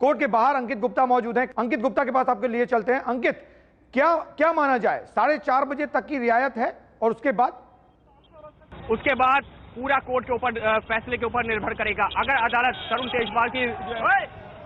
Court के बाहर अंकित गुप्ता मौजूद हैं। अंकित गुप्ता के पास आपके लिए चलते हैं। अंकित, क्या क्या माना जाए, 4:30 बजे तक की रियायत है और उसके बाद पूरा कोर्ट के ऊपर फैसले के ऊपर निर्भर करेगा। अगर अदालत तरुण तेजपाल की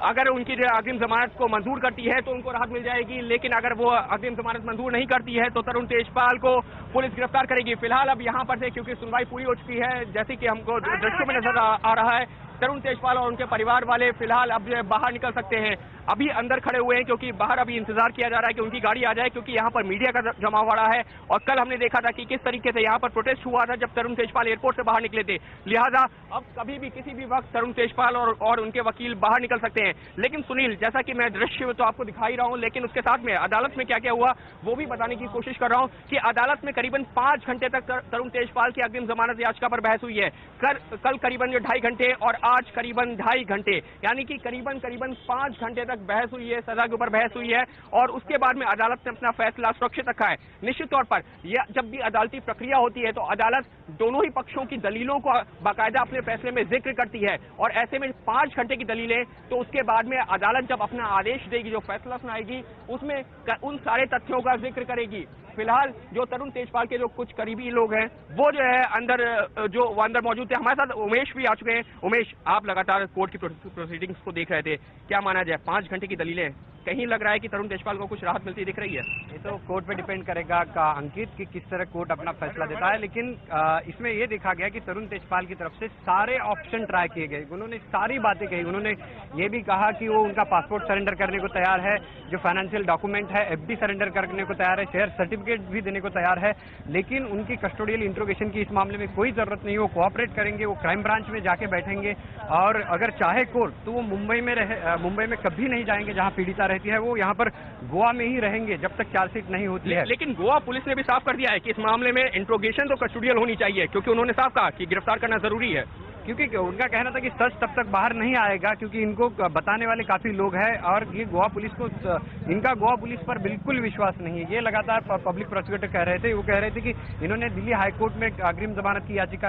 अगर उनकी अग्रिम जमानत को मंजूर करती है तो उनको राहत मिल जाएगी, लेकिन अगर वो अग्रिम जमानत मंजूर नहीं करती है तो तरुण तेजपाल को पुलिस गिरफ्तार करेगी। फिलहाल अब यहाँ पर से क्योंकि सुनवाई पूरी हो चुकी है, जैसे कि हमको दृश्यों में नजर आ रहा है, तरुण तेजपाल और उनके परिवार वाले फिलहाल अब बाहर निकल सकते हैं। अभी अंदर खड़े हुए हैं क्योंकि बाहर अभी इंतजार किया जा रहा है कि उनकी गाड़ी आ जाए, क्योंकि यहाँ पर मीडिया का जमावड़ा है। और कल हमने देखा था कि किस तरीके से यहाँ पर प्रोटेस्ट हुआ था जब तरुण तेजपाल एयरपोर्ट से बाहर निकले थे। लिहाजा अब कभी भी किसी भी वक्त तरुण तेजपाल और उनके वकील बाहर निकल सकते हैं। लेकिन सुनील, जैसा कि मैं दृश्य तो आपको दिखा ही रहा हूँ, लेकिन उसके साथ में अदालत में क्या क्या हुआ वो भी बताने की कोशिश कर रहा हूँ कि अदालत में करीबन 5 घंटे तक तरुण तेजपाल की अग्रिम जमानत याचिका पर बहस हुई है। कल करीबन 2.5 घंटे और आज करीबन 2.5 घंटे, यानी कि करीबन 5 घंटे तक बहस हुई है, सजा के ऊपर बहस हुई है। और उसके बाद में अदालत ने अपना फैसला सुरक्षित रखा है। निश्चित तौर पर जब भी अदालती प्रक्रिया होती है तो अदालत दोनों ही पक्षों की दलीलों को बाकायदा अपने फैसले में जिक्र करती है, और ऐसे में 5 घंटे की दलीलें, तो उसके बाद में अदालत जब अपना आदेश देगी, जो फैसला सुनाएगी, उसमें उन सारे तथ्यों का जिक्र करेगी। फिलहाल जो तरुण तेजपाल के जो कुछ करीबी लोग हैं वो जो है अंदर मौजूद थे। हमारे साथ उमेश भी आ चुके हैं। उमेश, आप लगातार कोर्ट की प्रोसीडिंग्स को देख रहे थे, क्या माना जाए, 5 घंटे की दलीलें, कहीं लग रहा है कि तरुण तेजपाल को कुछ राहत मिलती दिख रही है? ये तो कोर्ट पे डिपेंड करेगा अंकित कि किस तरह कोर्ट अपना फैसला देता है, लेकिन इसमें ये देखा गया कि तरुण तेजपाल की तरफ से सारे ऑप्शन ट्राई किए गए। उन्होंने सारी बातें कही। उन्होंने ये भी कहा कि वो उनका पासपोर्ट सरेंडर करने को तैयार है, जो फाइनेंशियल डॉक्यूमेंट है एफडी सरेंडर करने को तैयार है, शेयर सर्टिफिकेट भी देने को तैयार है, लेकिन उनकी कस्टोडियल इंट्रोगेशन की इस मामले में कोई जरूरत नहीं। वो कोऑपरेट करेंगे, वो क्राइम ब्रांच में जाके बैठेंगे, और अगर चाहे कोर्ट तो वो मुंबई में कभी नहीं जाएंगे जहां पीड़िता रहती है। वो यहाँ पर गोवा में ही रहेंगे जब तक चार्जशीट नहीं होती है। लेकिन गोवा पुलिस ने भी साफ कर दिया है कि इस मामले में इंट्रोगेशन तो कस्टोडियल होनी चाहिए, क्योंकि उन्होंने साफ कहा कि गिरफ्तार करना जरूरी है। क्योंकि उनका कहना था कि सच तब तक बाहर नहीं आएगा, क्योंकि इनको बताने वाले काफी लोग हैं, और ये इनका गोवा पुलिस पर बिल्कुल विश्वास नहीं है। ये लगातार पब्लिक प्रोसिक्यूटर कह रहे थे। वो कह रहे थे कि इन्होंने दिल्ली हाईकोर्ट में अग्रिम जमानत की याचिका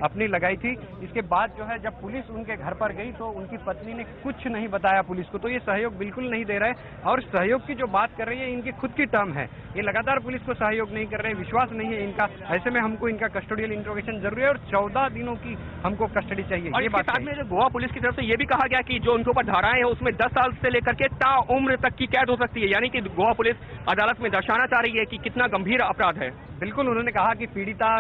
अपनी लगाई थी। इसके बाद जो है जब पुलिस उनके घर पर गई तो उनकी पत्नी ने कुछ नहीं बताया पुलिस को, तो ये सहयोग बिल्कुल नहीं दे रहे। और सहयोग की जो बात कर रही है इनकी खुद की टर्म है। ये लगातार पुलिस को सहयोग नहीं कर रहे, विश्वास नहीं है इनका। ऐसे में हमको इनका कस्टोडियल इंट्रोगेशन जरूरी है और 14 दिनों की हमको कस्टडी चाहिए। और इसके साथ में जो गोवा पुलिस की तरफ से ये भी कहा गया कि जो उनके ऊपर धाराएं हैं उसमें 10 साल से लेकर के ताउम्र तक की कैद हो सकती है, यानी कि गोवा पुलिस अदालत में दर्शाना चाह रही है कि कितना गंभीर अपराध है। बिल्कुल, उन्होंने कहा कि पीड़िता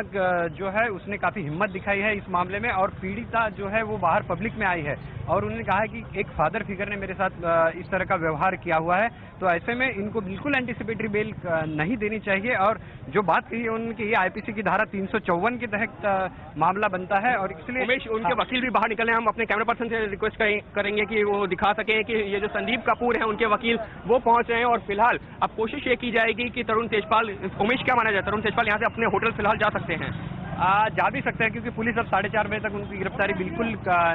जो है उसने काफी हिम्मत दिखाई है इस मामले में, और पीड़िता जो है वो बाहर पब्लिक में आई है, और उन्होंने कहा है कि एक फादर फिगर ने मेरे साथ इस तरह का व्यवहार किया हुआ है, तो ऐसे में इनको बिल्कुल एंटीसिपेटरी बेल नहीं देनी चाहिए। और जो बात कही है उनकी, ये आईपीसी की धारा 354 के तहत मामला बनता है, और इसलिए उमेश, उनके वकील भी बाहर निकले। हम अपने कैमरा पर्सन से रिक्वेस्ट करेंगे कि वो दिखा सकें कि ये जो संदीप कपूर हैं उनके वकील वो पहुंच रहे हैं, और फिलहाल अब कोशिश ये की जाएगी कि तरुण तेजपाल, उमेश क्या माना जाए, तरुण तेजपाल यहाँ से अपने होटल फिलहाल जा सकते हैं? जा भी सकते हैं, क्योंकि पुलिस अब 4:30 बजे तक उनकी गिरफ्तारी बिल्कुल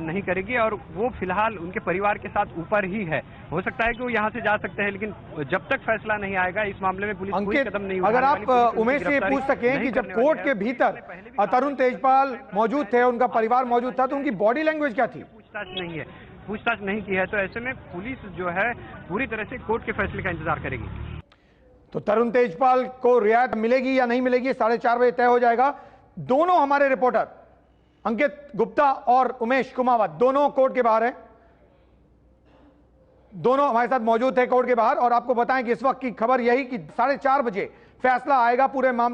नहीं करेगी, और वो फिलहाल उनके परिवार के साथ ऊपर ही है। हो सकता है कि वो यहाँ से जा सकते हैं, लेकिन जब तक फैसला नहीं आएगा इस मामले में पुलिस कोई कदम नहीं उठाने वाली। अगर आप उमेश से पूछ सकें कि जब कोर्ट के भीतर तरुण तेजपाल मौजूद थे, उनका परिवार मौजूद था, तो उनकी बॉडी लैंग्वेज क्या थी? पूछताछ नहीं की है, तो ऐसे में पुलिस जो है पूरी तरह से कोर्ट के फैसले का इंतजार करेगी। तो तरुण तेजपाल को रियायत मिलेगी या नहीं मिलेगी, 4:30 बजे तय हो जाएगा। दोनों हमारे रिपोर्टर अंकित गुप्ता और उमेश कुमावत दोनों कोर्ट के बाहर हैं, दोनों हमारे साथ मौजूद थे कोर्ट के बाहर। और आपको बताएं कि इस वक्त की खबर यही कि 4:30 बजे फैसला आएगा पूरे मामले